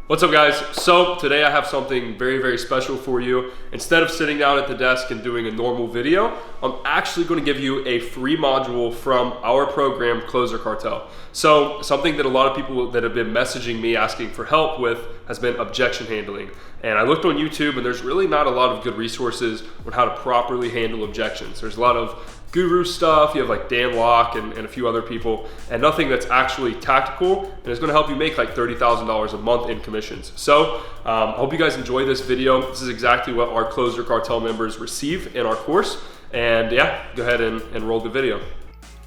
What's up, guys? So today I have something very, very special for you. Instead of sitting down at the desk and doing a normal video, I'm actually going to give you a free module from our program, Closer Cartel. So something that a lot of people that have been messaging me asking for help with has been objection handling. And I looked on YouTube and there's really not a lot of good resources on how to properly handle objections. There's a lot of guru stuff, you have like Dan Locke and a few other people, and nothing that's actually tactical and is going to help you make like $30,000 a month in commissions. So I hope you guys enjoy this video. This is exactly what our Closer Cartel members receive in our course. And yeah, go ahead and roll the video.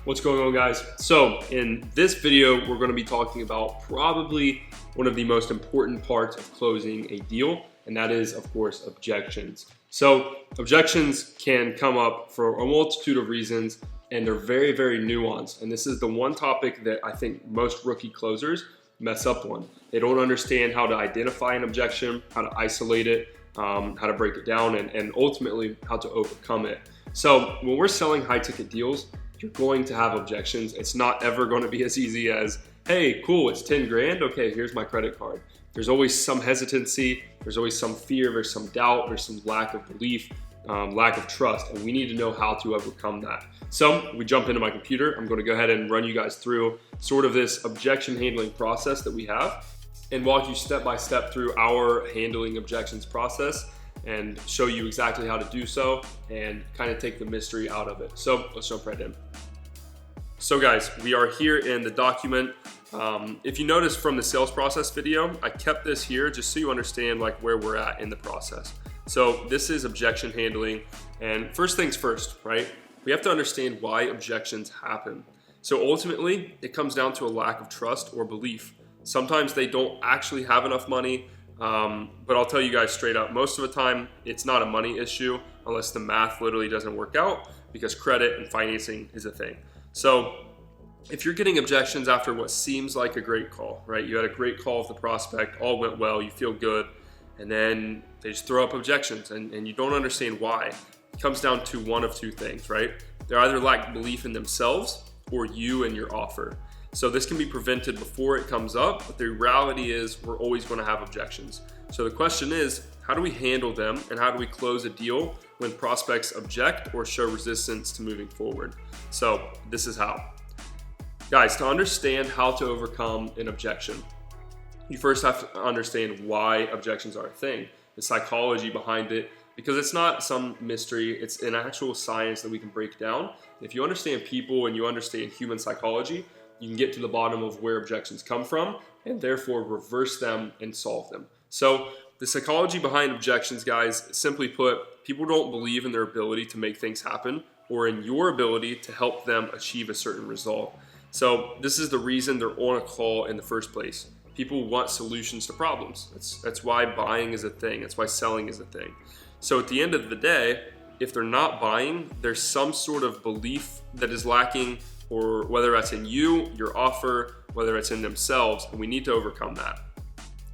What's going on, guys? So in this video, we're going to be talking about probably one of the most important parts of closing a deal, and that is, of course, objections. So objections can come up for a multitude of reasons, and they're very, very nuanced. And this is the one topic that I think most rookie closers mess up on. They don't understand how to identify an objection, how to isolate it, how to break it down, and ultimately how to overcome it. So when we're selling high ticket deals, you're going to have objections. It's not ever going to be as easy as, hey, cool, it's 10 grand. Okay, here's my credit card. There's always some hesitancy. There's always some fear. There's some doubt. There's some lack of belief, lack of trust. And we need to know how to overcome that. So we jump into my computer. I'm going to go ahead and run you guys through sort of this objection handling process that we have and walk you step by step through our handling objections process and show you exactly how to do so and kind of take the mystery out of it. So let's jump right in. So guys, we are here in the document. If you notice from the sales process video, I kept this here just so you understand like where we're at in the process. So this is objection handling, and first things first, right? We have to understand why objections happen. So ultimately, it comes down to a lack of trust or belief. Sometimes they don't actually have enough money, but I'll tell you guys straight up, most of the time, it's not a money issue unless the math literally doesn't work out, because credit and financing is a thing. So if you're getting objections after what seems like a great call, right? You had a great call with the prospect, all went well, you feel good, and then they just throw up objections and you don't understand why. It comes down to one of two things, right? They either lack belief in themselves or you and your offer. So this can be prevented before it comes up, but the reality is we're always going to have objections. So the question is, how do we handle them and how do we close a deal when prospects object or show resistance to moving forward? So this is how. Guys, to understand how to overcome an objection, you first have to understand why objections are a thing, the psychology behind it, because it's not some mystery, it's an actual science that we can break down. If you understand people and you understand human psychology, you can get to the bottom of where objections come from and therefore reverse them and solve them. So the psychology behind objections, guys, simply put, people don't believe in their ability to make things happen or in your ability to help them achieve a certain result. So this is the reason they're on a call in the first place. People want solutions to problems. That's why buying is a thing. That's why selling is a thing. So at the end of the day, if they're not buying, there's some sort of belief that is lacking, or whether that's in you, your offer, whether it's in themselves, and we need to overcome that.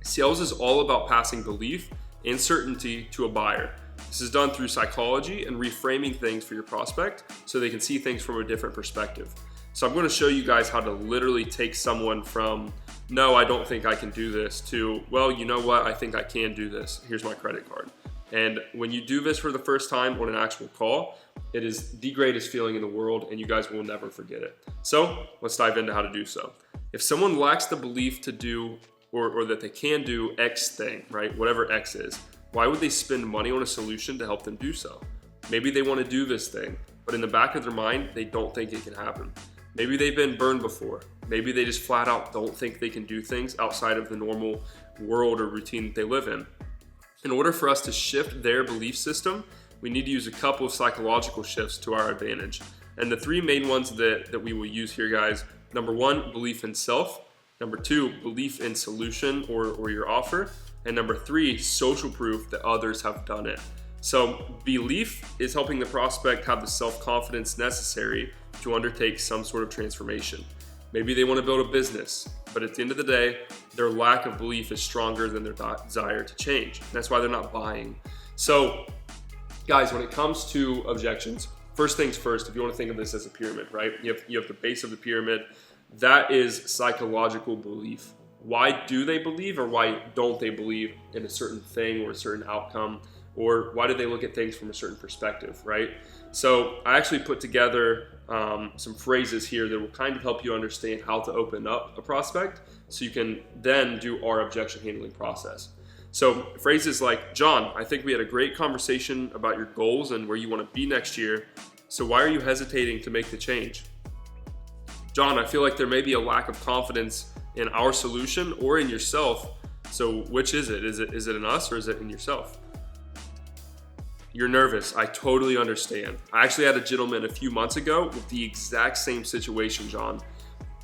Sales is all about passing belief and certainty to a buyer. This is done through psychology and reframing things for your prospect so they can see things from a different perspective. So I'm going to show you guys how to literally take someone from, no, I don't think I can do this, to, well, you know what, I think I can do this. Here's my credit card. And when you do this for the first time on an actual call, it is the greatest feeling in the world and you guys will never forget it. So let's dive into how to do so. If someone lacks the belief to do or that they can do X thing, right? Whatever X is, why would they spend money on a solution to help them do so? Maybe they want to do this thing, but in the back of their mind, they don't think it can happen. Maybe they've been burned before. Maybe they just flat out don't think they can do things outside of the normal world or routine that they live in. In order for us to shift their belief system, we need to use a couple of psychological shifts to our advantage. And the three main ones that we will use here, guys, number one, belief in self. Number two, belief in solution or your offer. And number three, social proof that others have done it. So belief is helping the prospect have the self-confidence necessary to undertake some sort of transformation. Maybe they want to build a business, but at the end of the day, their lack of belief is stronger than their desire to change. That's why they're not buying. So guys, when it comes to objections, first things first, if you want to think of this as a pyramid, right? You have the base of the pyramid. That is psychological belief. why do they believe or why don't they believe in a certain thing or a certain outcome, or why do they look at things from a certain perspective, right? So I actually put together some phrases here that will kind of help you understand how to open up a prospect so you can then do our objection handling process. So phrases like, John, I think we had a great conversation about your goals and where you want to be next year. So why are you hesitating to make the change? John, I feel like there may be a lack of confidence in our solution or in yourself. So which is it? Is it in us or is it in yourself? You're nervous. I totally understand. I actually had a gentleman a few months ago with the exact same situation, John.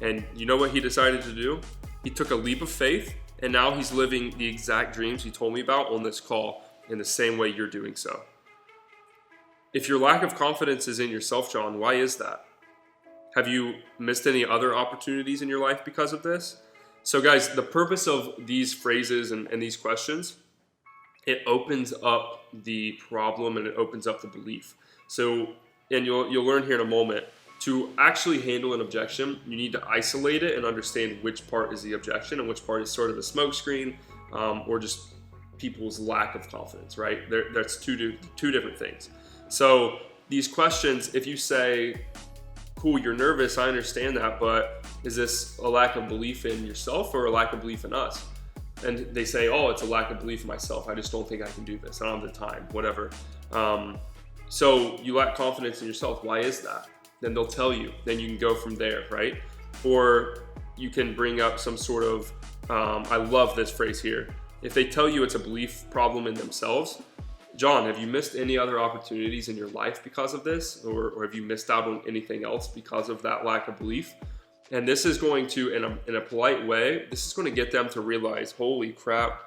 And you know what he decided to do? He took a leap of faith, and now he's living the exact dreams he told me about on this call in the same way you're doing so. If your lack of confidence is in yourself, John, why is that? Have you missed any other opportunities in your life because of this? So guys, the purpose of these phrases and these questions, it opens up the problem and it opens up the belief. So, and you'll learn here in a moment, to actually handle an objection, you need to isolate it and understand which part is the objection and which part is sort of the smoke screen, or just people's lack of confidence, right? That's two different things. So these questions, if you say, cool, you're nervous, I understand that, but is this a lack of belief in yourself or a lack of belief in us? And they say, oh, it's a lack of belief in myself. I just don't think I can do this. I don't have the time, whatever. So you lack confidence in yourself. Why is that? Then they'll tell you. Then you can go from there, right? Or you can bring up some sort of, I love this phrase here. If they tell you it's a belief problem in themselves, John, have you missed any other opportunities in your life because of this? Or have you missed out on anything else because of that lack of belief? And this is going to, in a polite way, this is going to get them to realize, holy crap,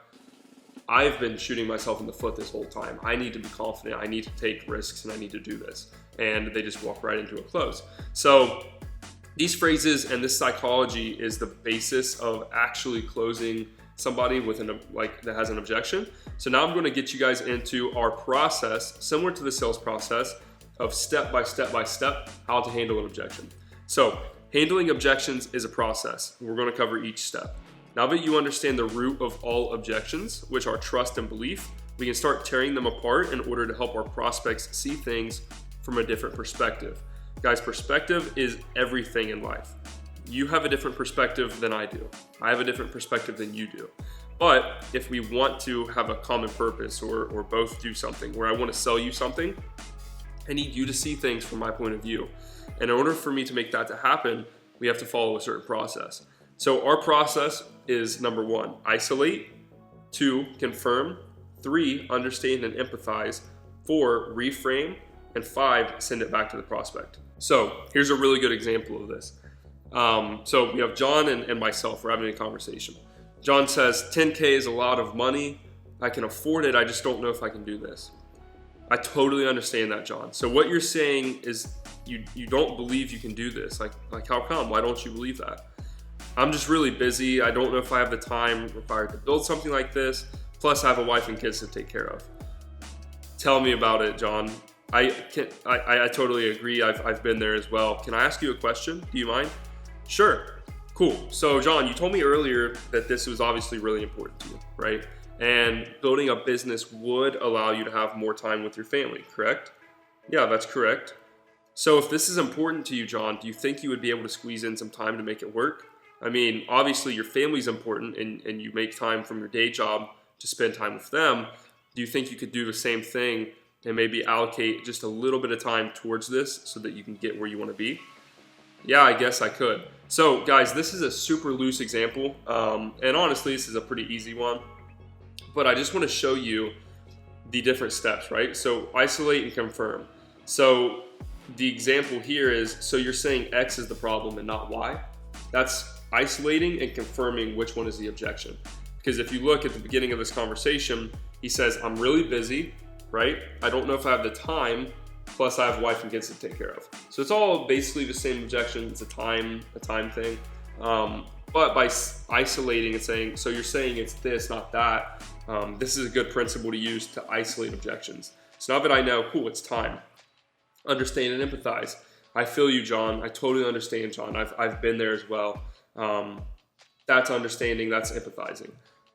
I've been shooting myself in the foot this whole time. I need to be confident. I need to take risks and I need to do this. And they just walk right into a close. So these phrases and this psychology is the basis of actually closing somebody with that has an objection. So now I'm going to get you guys into our process, similar to the sales process, of step by step how to handle an objection. So handling objections is a process. We're going to cover each step. Now that you understand the root of all objections, which are trust and belief, we can start tearing them apart in order to help our prospects see things from a different perspective. Guys, perspective is everything in life. You have a different perspective than I do. I have a different perspective than you do. But if we want to have a common purpose or both do something, where I want to sell you something, I need you to see things from my point of view. And in order for me to make that to happen, we have to follow a certain process. So our process is number 1, isolate, 2, confirm, 3, understand and empathize, 4, reframe, and 5, send it back to the prospect. So here's a really good example of this. So we have John and myself, we're having a conversation. John says, 10K is a lot of money. I can afford it. I just don't know if I can do this. I totally understand that, John. So what you're saying is you don't believe you can do this. Like how come? Why don't you believe that? I'm just really busy. I don't know if I have the time required to build something like this. Plus I have a wife and kids to take care of. Tell me about it, John. I totally agree. I've been there as well. Can I ask you a question? Do you mind? Sure. Cool. So John, you told me earlier that this was obviously really important to you, right? And building a business would allow you to have more time with your family, correct? Yeah, that's correct. So if this is important to you, John, do you think you would be able to squeeze in some time to make it work? I mean, obviously your family's important and you make time from your day job to spend time with them. Do you think you could do the same thing and maybe allocate just a little bit of time towards this so that you can get where you want to be? Yeah, I guess I could. So guys, this is a super loose example. And honestly, this is a pretty easy one. But I just want to show you the different steps, right? So isolate and confirm. So the example here is, so you're saying X is the problem and not Y. That's isolating and confirming which one is the objection. Because if you look at the beginning of this conversation, he says, I'm really busy, right? I don't know if I have the time, plus I have a wife and kids to take care of. So it's all basically the same objection. It's a time thing. But by isolating and saying, so you're saying it's this, not that, this is a good principle to use to isolate objections. So now that I know, cool, it's time. Understand and empathize. I feel you, John. I totally understand, John. I've been there as well. That's understanding, that's empathizing.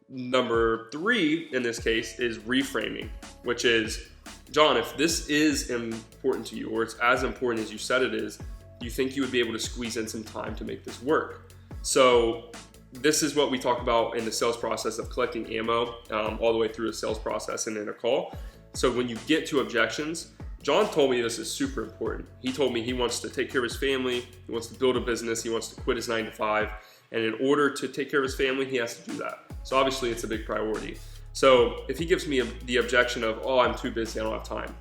Number 3 in this case is reframing, which is, John, if this is important to you, or it's as important as you said it is, do you think you would be able to squeeze in some time to make this work? So this is what we talk about in the sales process of collecting ammo, all the way through a sales process and in a call. So when you get to objections, John told me this is super important. He told me he wants to take care of his family, he wants to build a business, he wants to quit his 9-to-5, and in order to take care of his family, he has to do that. So obviously it's a big priority. So if he gives me the objection of, oh, I'm too busy, I don't have time.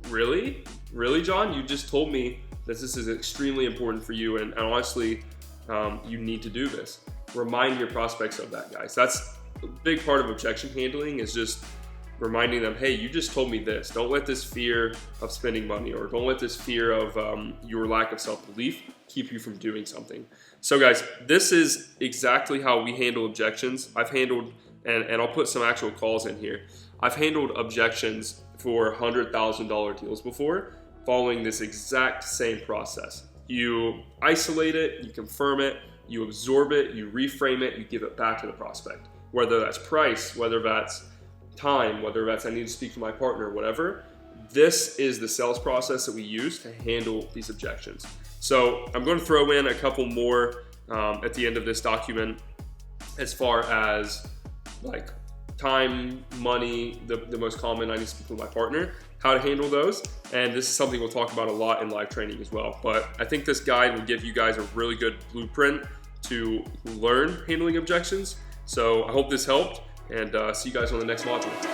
Really? Really, John? You just told me that this is extremely important for you, and honestly, you need to do this. Remind your prospects of that, guys. That's a big part of objection handling, is just reminding them, hey, you just told me this. Don't let this fear of spending money, or don't let this fear of your lack of self-belief keep you from doing something. So guys, this is exactly how we handle objections. I've handled, and I'll put some actual calls in here, I've handled objections for $100,000 deals before, following this exact same process. You isolate it, you confirm it, you absorb it, you reframe it, you give it back to the prospect. Whether that's price, whether that's time, whether that's I need to speak to my partner, whatever. This is the sales process that we use to handle these objections. So I'm going to throw in a couple more at the end of this document, as far as like time, money, the most common, I need to speak with my partner, how to handle those. And this is something we'll talk about a lot in live training as well. But I think this guide will give you guys a really good blueprint to learn handling objections. So I hope this helped, and see you guys on the next module.